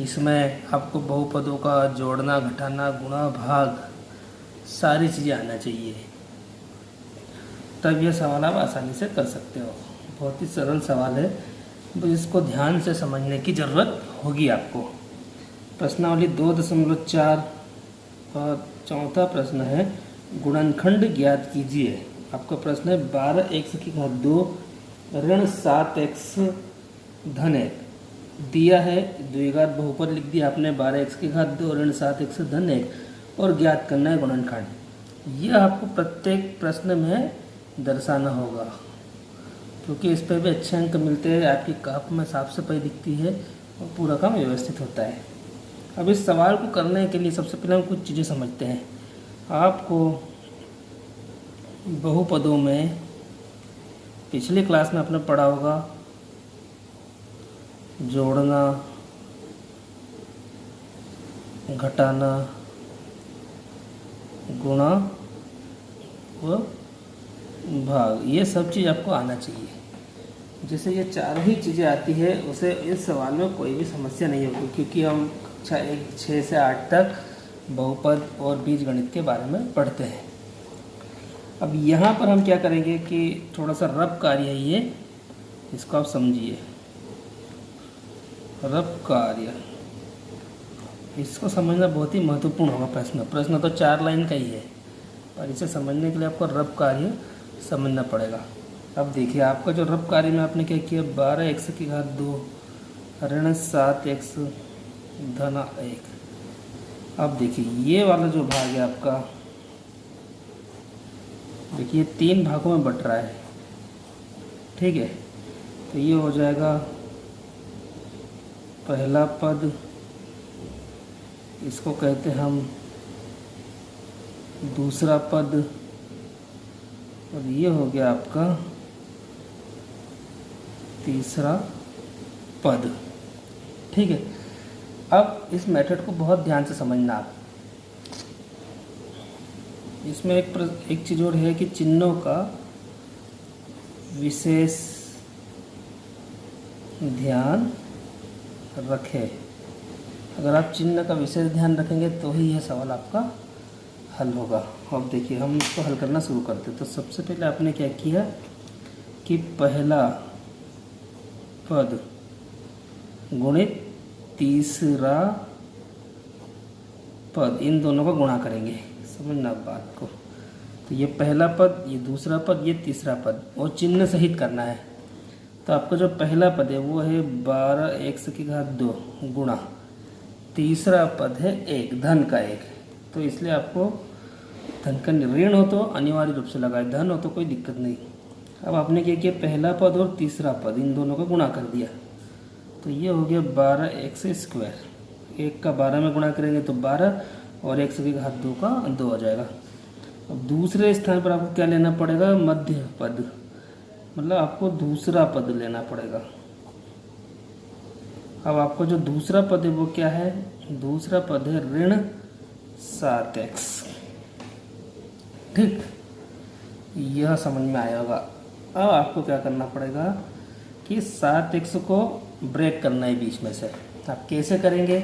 इसमें आपको बहुपदों का जोड़ना, घटाना, गुणा, भाग सारी चीज़ें आना चाहिए, तब यह सवाल आप आसानी से कर सकते हो। बहुत ही सरल सवाल है, बस इसको ध्यान से समझने की ज़रूरत होगी आपको। प्रश्नावली 2.4 और चौथा प्रश्न है गुणनखंड ज्ञात कीजिए। आपका प्रश्न है 12x² ऋण 7x धन 1 दिया है, द्विघात बहुपद लिख दिया आपने 12x² ऋण 7x धन 1 और ज्ञात करना है गुणनखंड। यह आपको प्रत्येक प्रश्न में दर्शाना होगा, क्योंकि इस पर भी अच्छे अंक मिलते हैं, आपकी काप में साफ सफाई दिखती है और पूरा काम व्यवस्थित होता है। अब इस सवाल को करने के लिए सबसे पहले हम कुछ चीज़ें समझते हैं। आपको बहुपदों में पिछली क्लास में आपने पढ़ा होगा जोड़ना, घटाना, गुणा व भाग, ये सब चीज़ आपको आना चाहिए। जैसे ये चारों ही चीज़ें आती है उसे इस सवाल में कोई भी समस्या नहीं होगी, क्योंकि हम कक्षा 6 से 8 तक बहुपद और बीजगणित के बारे में पढ़ते हैं। अब यहाँ पर हम क्या करेंगे कि थोड़ा सा रफ कार्य है ये, इसको आप समझिए। रफ कार्य, इसको समझना बहुत ही महत्वपूर्ण होगा। प्रश्न तो 4 लाइन का ही है, पर इसे समझने के लिए आपको रफ कार्य समझना पड़ेगा। अब देखिए आपका जो रफ कार्य में आपने क्या किया, 12x² ऋण 7x धन 1। अब देखिए ये वाला जो भाग है आपका, देखिए 3 भागों में बट रहा है, ठीक है। तो ये हो जाएगा पहला पद, इसको कहते हैं हम दूसरा पद, और ये हो गया आपका तीसरा पद, ठीक है। अब इस मेथड को बहुत ध्यान से समझना आप। इसमें एक चीज़ और है कि चिन्हों का विशेष ध्यान रखें। अगर आप चिन्ह का विशेष ध्यान रखेंगे तो ही यह सवाल आपका हल होगा। अब देखिए हम इसको हल करना शुरू करते हैं। तो सबसे पहले आपने क्या किया कि पहला पद गुणित तीसरा पद, इन दोनों का गुणा करेंगे, समझना बात को। तो ये पहला पद, ये दूसरा पद, ये तीसरा पद, और चिन्ह सहित करना है। तो आपका जो पहला पद है वो है 12x² गुणा तीसरा पद है 1 धन का 1। तो इसलिए आपको धन का ऋण हो तो अनिवार्य रूप से लगाए, धन हो तो कोई दिक्कत नहीं। अब आपने क्या किया, पहला पद और तीसरा पद इन दोनों का गुणा कर दिया। तो ये हो गया 12x², 1 का 12 में गुणा करेंगे तो 12, और x² का 2 हो जाएगा। अब दूसरे स्थान पर आपको क्या लेना पड़ेगा, मध्य पद, मतलब आपको दूसरा पद लेना पड़ेगा। अब आपको जो दूसरा पद है वो क्या है, दूसरा पद है ऋण 7x, ठीक। यह समझ में आया होगा। अब आपको क्या करना पड़ेगा कि 7x को ब्रेक करना है बीच में से। आप कैसे करेंगे,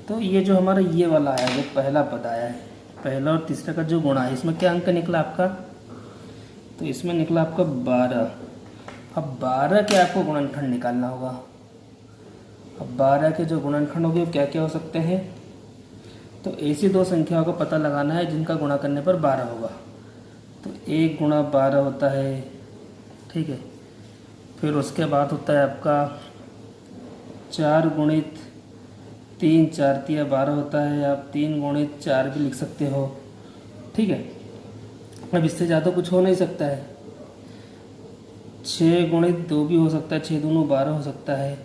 तो ये जो हमारा ये वाला आया, जो पहला पद आया है, पहला और तीसरा का जो गुणा है, इसमें क्या अंक निकला आपका, तो इसमें निकला आपका 12। अब 12 के आपको गुणनखंड निकालना होगा। अब 12 के जो गुणनखंड होंगे वो क्या क्या हो सकते हैं, तो ऐसी 2 संख्याओं का पता लगाना है जिनका गुणा करने पर 12 होगा। तो 1 गुणा 12 होता है, ठीक है। फिर उसके बाद होता है आपका 4 गुणित 3, 4 तिया 12 होता है। आप 3 गुणित 4 भी लिख सकते हो, ठीक है। अब इससे ज़्यादा कुछ हो नहीं सकता है। 6 गुणित 2 भी हो सकता है, 6 दूनी 12 हो सकता है,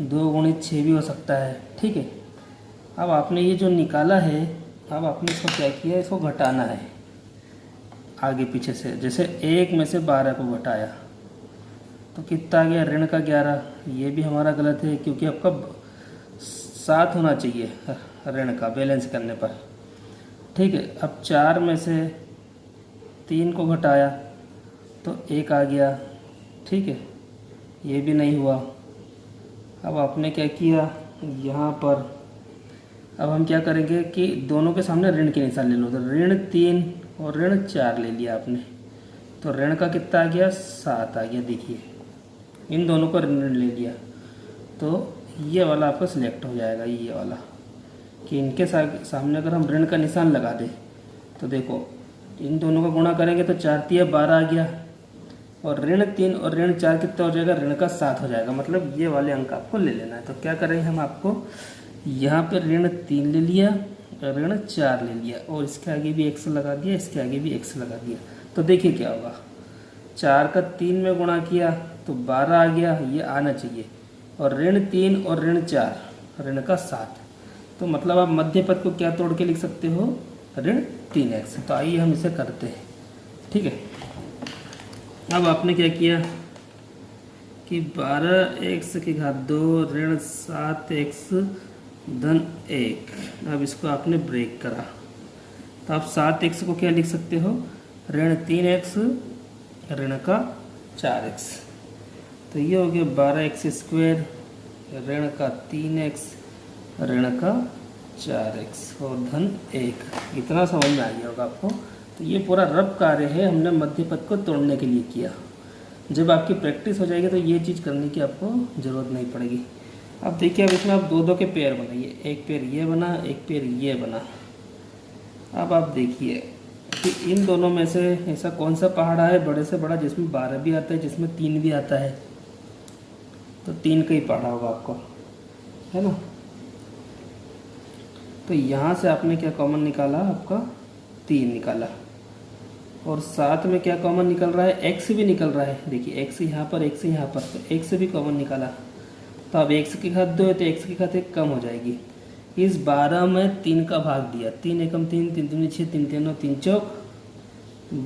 2 गुणित 6 भी हो सकता है, ठीक है। अब आपने ये जो निकाला है, अब आपने इसको क्या किया, इसको घटाना है आगे पीछे से। जैसे 1 में से 12 को घटाया तो कितना आ गया, ऋण का 11। ये भी हमारा गलत है, क्योंकि आपका 7 होना चाहिए ऋण का बैलेंस करने पर, ठीक है। अब 4 में से 3 को घटाया तो 1 आ गया, ठीक है। ये भी नहीं हुआ। अब आपने क्या किया, यहाँ पर अब हम क्या करेंगे कि दोनों के सामने ऋण के निशान ले लो। तो ऋण 3 और ऋण 4 ले लिया आपने, तो ऋण का कितना आ गया 7 आ गया। देखिए इन दोनों को ऋण ले लिया, तो ये वाला आपका सिलेक्ट हो जाएगा, ये वाला कि इनके सामने अगर हम ऋण का निशान लगा दें तो देखो इन दोनों का गुणा करेंगे तो 4 तिया 12 आ गया, और ऋण 3 और ऋण 4 कितना हो जाएगा, ऋण का 7 हो जाएगा। मतलब ये वाले अंक आपको ले लेना है। तो क्या करेंगे हम, आपको यहाँ पे ऋण 3 ले लिया, ऋण 4 ले लिया, और इसके आगे भी x लगा दिया, इसके आगे भी x लगा दिया। तो देखिए क्या होगा, 4 का 3 में गुणा किया तो 12 आ गया, ये आना चाहिए, और ऋण 3 और ऋण 4 ऋण का 7। तो मतलब आप मध्य पद को क्या तोड़ के लिख सकते हो, ऋण 3x। तो आइए हम इसे करते हैं, ठीक है। अब आपने क्या किया कि 12x की घात 2 ऋण 7x धन 1, अब इसको आपने ब्रेक करा, तो आप 7x को क्या लिख सकते हो, ऋण 3x ऋण का 4x। तो ये हो गया 12x स्क्वायर ऋण का 3x ऋण का 4x और धन 1। इतना समझ में आ गया होगा आपको। तो ये पूरा रफ कार्य है, हमने मध्य पद को तोड़ने के लिए किया। जब आपकी प्रैक्टिस हो जाएगी तो ये चीज़ करने की आपको ज़रूरत नहीं पड़ेगी। अब देखिए, अब इसमें आप दो दो के पेयर बनाइए, एक पेयर ये बना, एक पेयर ये बना। अब आप देखिए कि इन दोनों में से ऐसा कौन सा पहाड़ा है बड़े से बड़ा जिसमें 12 भी आता है, जिसमें 3 भी आता है। तो 3 का ही पहाड़ा होगा आपको, है ना। तो यहाँ से आपने क्या कॉमन निकाला, आपका 3 निकाला, और साथ में क्या कॉमन निकल रहा है, x भी निकल रहा है। देखिए x यहाँ पर, x यहाँ पर, तो x भी कॉमन निकाला। तो अब x की घात 2 है तो x की घात 1 कम हो जाएगी। इस 12 में 3 का भाग दिया, 3 एकम 3, 3 दूनी 6, 3 तीन 3 चौक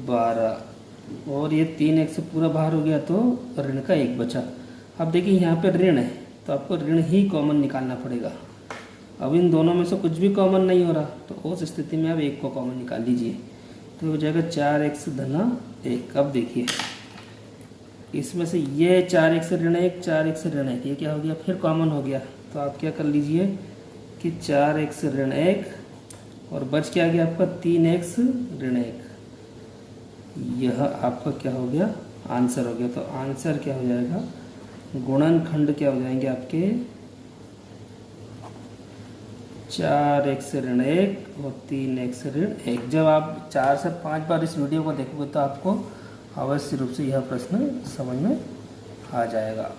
12, और ये 3x पूरा बाहर हो गया तो ऋण का 1 बचा। अब देखिए यहाँ पर ऋण है तो आपको ऋण ही कॉमन निकालना पड़ेगा। अब इन दोनों में से कुछ भी कॉमन नहीं हो रहा, तो उस स्थिति में आप 1 को कॉमन निकाल लीजिए, तो हो जाएगा 4x धना 1। अब देखिए इसमें से ये 4x ऋण 1, 4x ऋण 1, ये क्या हो गया, फिर कॉमन हो गया। तो आप क्या कर लीजिए कि 4x ऋण 1 और बच क्या गया आपका 3x ऋण 1। यह आपका क्या हो गया, आंसर हो गया। तो आंसर क्या हो जाएगा, गुणनखंड क्या हो जाएंगे आपके 4x ऋण 1 और 3x ऋण 1। जब आप 4 से 5 बार इस वीडियो को देखोगे तो आपको अवश्य रूप से यह प्रश्न समझ में आ जाएगा।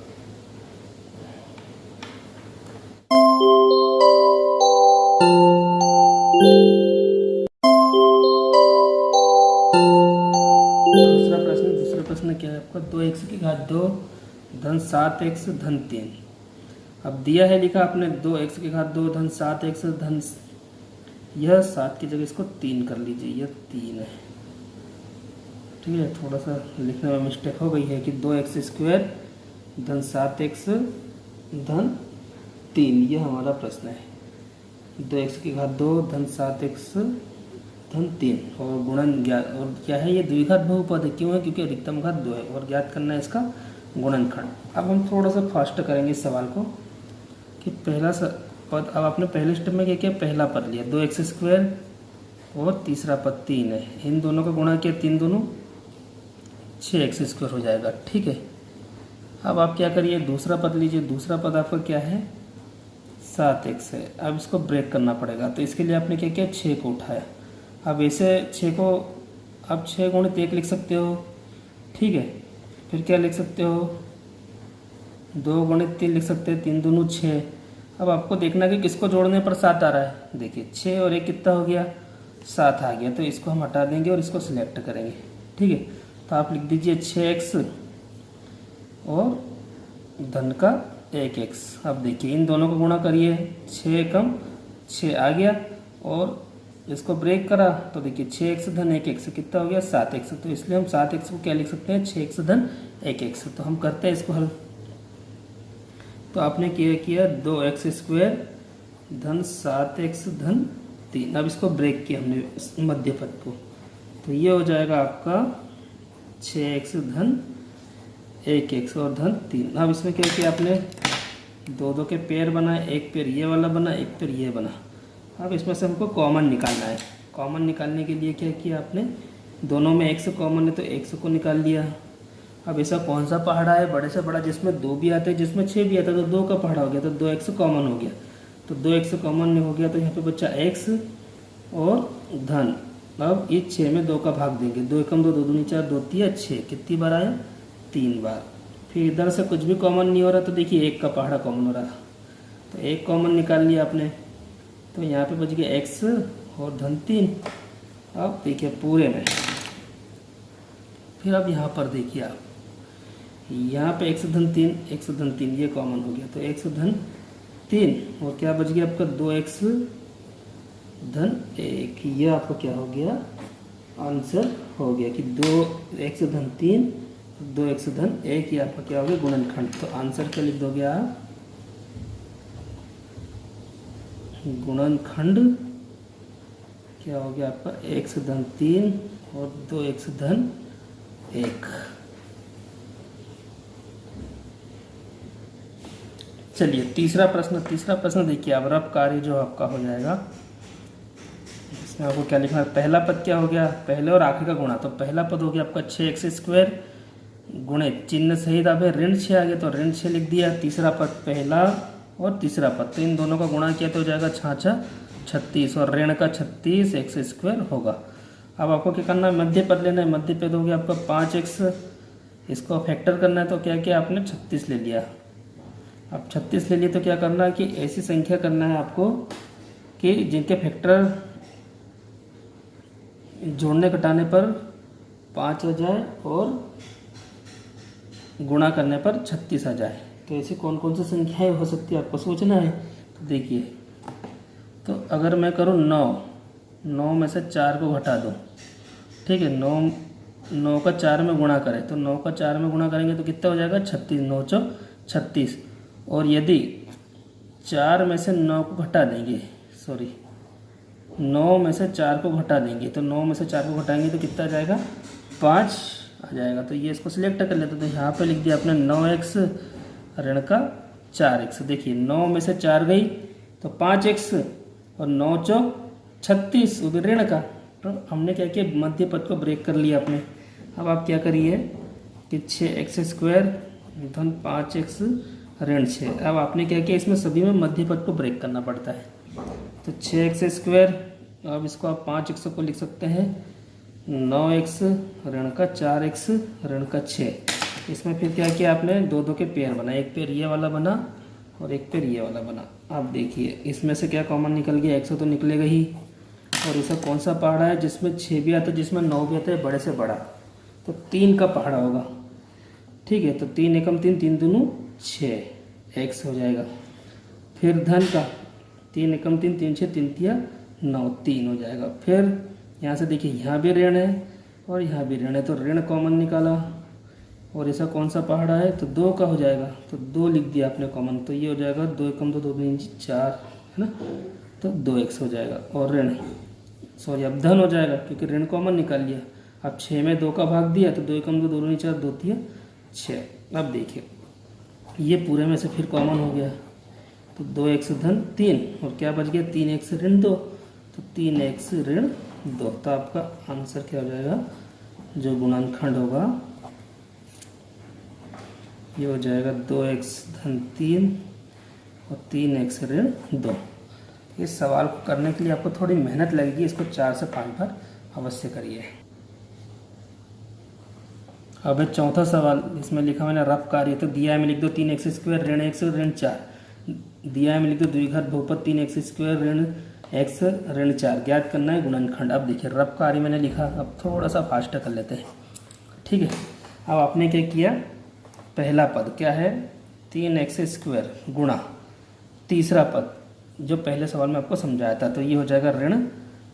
दूसरा प्रश्न क्या है आपका, 2x की घात 2 धन 7x धन 3। अब दिया है, लिखा आपने 2x की घात 2 धन 7x धन, यह 7 की जगह इसको 3 कर लीजिए, यह 3 है, ठीक है। थोड़ा सा लिखने में मिस्टेक हो गई है कि 2x स्क्वायर धन 7x धन 3, यह हमारा प्रश्न है। 2x की घात 2 धन 7x धन 3 और गुणन ज्ञात, और क्या है, ये द्विघात बहुपद है। क्यों है, क्योंकि अधिकतम घात 2 है और ज्ञात करना है इसका गुणनखंड। अब हम थोड़ा सा फास्ट करेंगे इस सवाल को कि पहला पद, अब आपने पहले स्टेप में क्या किया, पहला पद लिया 2x स्क्वायर और तीसरा पद 3 है, इन दोनों का गुणा किया, 3 दोनों 6x स्क्वायर हो जाएगा, ठीक है। अब आप क्या करिए, दूसरा पद लीजिए, दूसरा पद आपका क्या है 7x है। अब इसको ब्रेक करना पड़ेगा, तो इसके लिए आपने क्या किया, 6 को उठाया। अब ऐसे 6 को आप 6 गुणित 1 लिख सकते हो, ठीक है। फिर क्या लिख सकते हो, 2 गुणित 3 लिख सकते हैं, 3 दूनी 6। अब आपको देखना कि किसको जोड़ने पर 7 आ रहा है। देखिए 6 और 1 कितना हो गया, 7 आ गया, तो इसको हम हटा देंगे और इसको सिलेक्ट करेंगे, ठीक है। तो आप लिख दीजिए 6x और धन का 1x। अब देखिए इन दोनों को गुणा करिए, 6 कम 6 आ गया, और इसको ब्रेक करा तो देखिए 6x धन 1x कितना हो गया 7x। तो इसलिए हम 7x को क्या लिख सकते हैं, 6x धन 1x। तो हम करते हैं इसको हल। तो आपने किया 2x स्क्वायर धन 7x धन 3। अब इसको ब्रेक किया हमने मध्य पद को, तो ये हो जाएगा आपका 6x धन 1x और धन 3। अब इसमें क्या किया आपने, दो के पेयर बनाए, एक पेयर ये वाला बना, एक पेयर ये बना। अब इसमें से हमको कॉमन निकालना है। कॉमन निकालने के लिए क्या किया आपने, दोनों में x कॉमन है तो x को निकाल लिया। अब ऐसा कौन सा पहाड़ा है बड़े से बड़ा जिसमें 2 भी आते हैं जिसमें 6 भी आता है, तो 2 का पहाड़ा हो गया, तो 2x कॉमन हो गया। तो 2x कॉमन हो गया तो यहाँ पे बच्चा x और धन। अब इस 6 में 2 का भाग देंगे, 2 एकम 2, 2 दूनी 4, 2 तिया 6, कितनी बार आया, 3 बार। फिर इधर से कुछ भी कॉमन नहीं हो रहा तो देखिए 1 का पहाड़ा कॉमन हो रहा, तो 1 कॉमन निकाल लिया आपने, तो यहाँ पे बच गया x और धन 3। अब देखिए पूरे में, फिर अब यहाँ पर देखिए आप, यहाँ पे x धन 3 ये कॉमन हो गया, तो x धन 3 और क्या बच गया आपका 2x धन 1, ये आपका क्या हो गया, आंसर हो गया कि 2x धन 3 2x धन 1, ये आपका क्या हो गया गुणनखंड। तो आंसर क्या लिख दोगे आप, गुणनखंड क्या हो गया आपका x धन 3 और 2x धन 1। चलिए तीसरा प्रश्न देखिए, अब रफ कार्य जो आपका हो जाएगा, इसमें आपको क्या लिखना है, पहला पद क्या हो गया, पहले और आखिर का गुणा। तो पहला पद हो गया आपका 6x² गुणे चिन्ह सहित आप ऋण 6 आ गया तो ऋण 6 लिख दिया। तीसरा पद पहला और तीसरा पद, तो इन दोनों का गुणा किया तो हो जाएगा 6 36 और ऋण का 36 x² होगा। अब आपको क्या करना है, मध्य पद लेना है। मध्य पद हो गया आपका 5x, इसको फैक्टर करना है तो क्या किया आपने 36 ले लिया। अब 36 ले लिए तो क्या करना है कि ऐसी संख्या करना है आपको कि जिनके फैक्टर जोड़ने घटाने पर 5 आ जाए और गुणा करने पर 36 आ जाए। तो ऐसी कौन कौन सी संख्याएं हो सकती है आपको सोचना है। तो देखिए, तो अगर मैं करूँ 9 में से 4 को घटा दूँ, ठीक है, 9 का 4 में गुणा करें तो 9 का 4 में गुणा करेंगे तो कितना हो जाएगा 36, 9 चौक 36। और यदि 4 में से 9 को घटा देंगे, 9 में से 4 को घटा देंगे तो 9 में से 4 को घटाएंगे तो कितना आ जाएगा 5 आ जाएगा। तो ये इसको सिलेक्ट कर लेते, तो यहाँ पे लिख दिया आपने 9x ऋण का 4x। देखिए 9 में से 4 गई तो 5x और 9 चौक 36 वो भी ऋण का। तो हमने क्या किया, मध्य पद को ब्रेक कर लिया अपने। अब आप क्या करिए कि 6x² धन 5x ऋण 6। अब आपने क्या किया, इसमें सभी में मध्य पद को ब्रेक करना पड़ता है। तो 6x², अब इसको आप 5x को लिख सकते हैं 9x ऋण का 4x ऋण का 6। इसमें फिर क्या किया आपने, 2 के पेयर बना, एक पेयर ये वाला बना और एक पेयर ये वाला बना। अब देखिए इसमें से क्या कॉमन निकल गया, 100 तो निकलेगा ही। और ऐसा कौन सा पहाड़ा है जिसमें 6 भी आता है जिसमें 9 भी आता है बड़े से बड़ा, तो 3 का पहाड़ा होगा, ठीक है। तो 3 एकम 3, 3 दूनू 6, x हो जाएगा। फिर धन का 3 एकम 3, 3 6, 3 तिया 9, 3 हो जाएगा। फिर यहाँ से देखिए यहाँ भी ऋण है और यहाँ भी ऋण है, तो ऋण कॉमन निकाला। और ऐसा कौन सा पहाड़ा है, तो 2 का हो जाएगा, तो 2 लिख दिया आपने कॉमन, तो ये हो जाएगा 2 एकम 2, 2 दूनी 4 है ना, तो 2x हो जाएगा। और ऋण अब धन हो जाएगा क्योंकि ऋण कॉमन निकाल लिया। अब 6 में 2 का भाग दिया तो 2 एकम 2, 2 दूनी 4, 2 तिया 6। अब देखिए ये पूरे में से फिर कॉमन हो गया, तो 2x धन 3 और क्या बच गया 3x ऋण 2, तो 3x ऋण 2। तो आपका आंसर क्या हो जाएगा, जो गुणनखंड होगा ये हो जाएगा 2x धन 3 और 3x ऋण 2। इस सवाल को करने के लिए आपको थोड़ी मेहनत लगेगी, इसको 4 से 5 बार अवश्य करिए। अब है चौथा सवाल, इसमें लिखा मैंने रफ कार्य। तो दिया है में लिख दो 3x² ऋण 1 ऋण 4। दिया है में लिख दो द्विघात बहुपद 3x² ऋण x ऋण 4, ज्ञात करना है गुणनखंड। अब देखिए रफ कार्य मैंने लिखा, अब थोड़ा सा फास्ट कर लेते हैं, ठीक है। अब आपने क्या किया, पहला पद क्या है 3x² गुणा तीसरा पद जो पहले सवाल में आपको समझाया था, तो ये हो जाएगा ऋण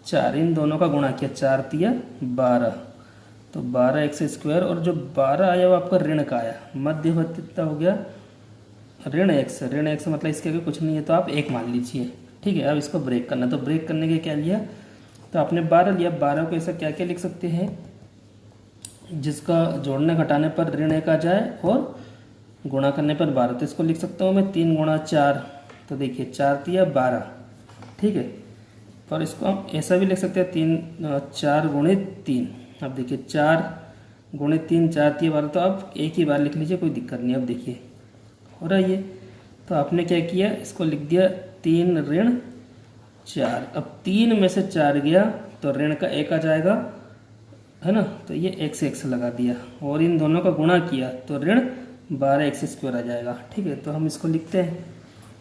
4। इन दोनों का गुणा किया, 4 तिया 12, तो 12x² और जो 12 आया वो आपका ऋण का आया। मध्य पद कितना हो गया ऋण x मतलब इसके आगे कुछ नहीं है तो आप 1 मान लीजिए, ठीक है। अब इसको ब्रेक करना, तो ब्रेक करने के क्या लिया, तो आपने 12 लिया। 12 को ऐसा क्या क्या लिख सकते हैं, जिसका जोड़ने घटाने पर ऋण 1 आ जाए और गुणा करने पर 12, तो इसको लिख सकता हूँ मैं 3 गुणा 4। तो देखिए 4 तिया 12, ठीक है। और इसको हम ऐसा भी लिख सकते हैं 4 गुणित 3। अब देखिए 4 गुणित 3 4 3 बार, तो आप एक ही बार लिख लीजिए, कोई दिक्कत नहीं। अब देखिए हो रहा है ये, तो आपने क्या किया, इसको लिख दिया 3 ऋण 4। अब 3 में से 4 गया तो ऋण का 1 आ जाएगा, है ना, तो ये x लगा दिया और इन दोनों का गुणा किया तो ऋण 12x² आ जाएगा। ठीक है, तो हम इसको लिखते हैं।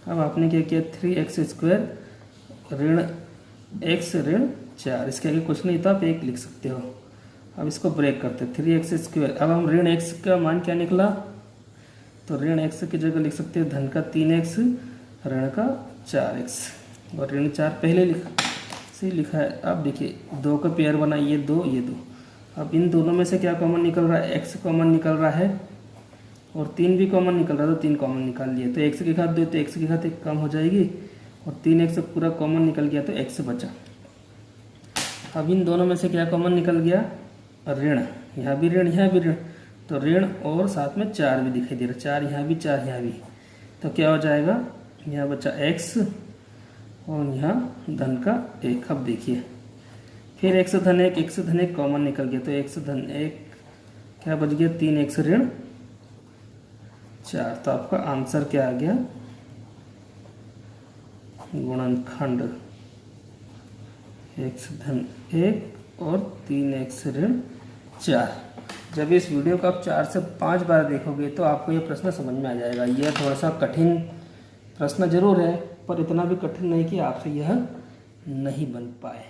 अब आपने क्या किया 3x² ऋण x ऋण 4, इसके आगे कुछ नहीं, तो आप 1 लिख सकते हो। अब इसको ब्रेक करते हैं 3x²। अब हम ऋण x का मान क्या निकला, तो ऋण x की जगह लिख सकते हैं धन का 3x ऋण का 4x, और ऋण 4 पहले लिखा है। अब देखिए 2 का पेयर बना, ये 2 ये 2। अब इन दोनों में से क्या कॉमन निकल रहा है, x कॉमन निकल रहा है और 3 भी कॉमन निकल रहा है, तो 3 कॉमन निकाल लिए, तो x की घात 2 तो x की घात 1 कम हो जाएगी, और 3x पूरा कॉमन निकल गया तो x बचा। अब इन दोनों में से क्या कॉमन निकल गया, ऋण, यहाँ भी ऋण यहाँ भी ऋण, तो ऋण और साथ में 4 भी दिखाई दे रहा, 4 यहाँ भी 4 यहाँ भी, तो क्या हो जाएगा, यहाँ बचा x और यहाँ धन का 1। अब देखिए फिर x धन 1 कॉमन निकल गया, तो x धन 1 क्या बच गया, 3x ऋण 4। तो आपका आंसर क्या आ गया, गुणनखंड x धन 1 और 3x ऋण 4। जब इस वीडियो को आप 4 से 5 बार देखोगे तो आपको ये प्रश्न समझ में आ जाएगा। यह थोड़ा सा कठिन प्रश्न जरूर है, पर इतना भी कठिन नहीं कि आपसे यह नहीं बन पाए।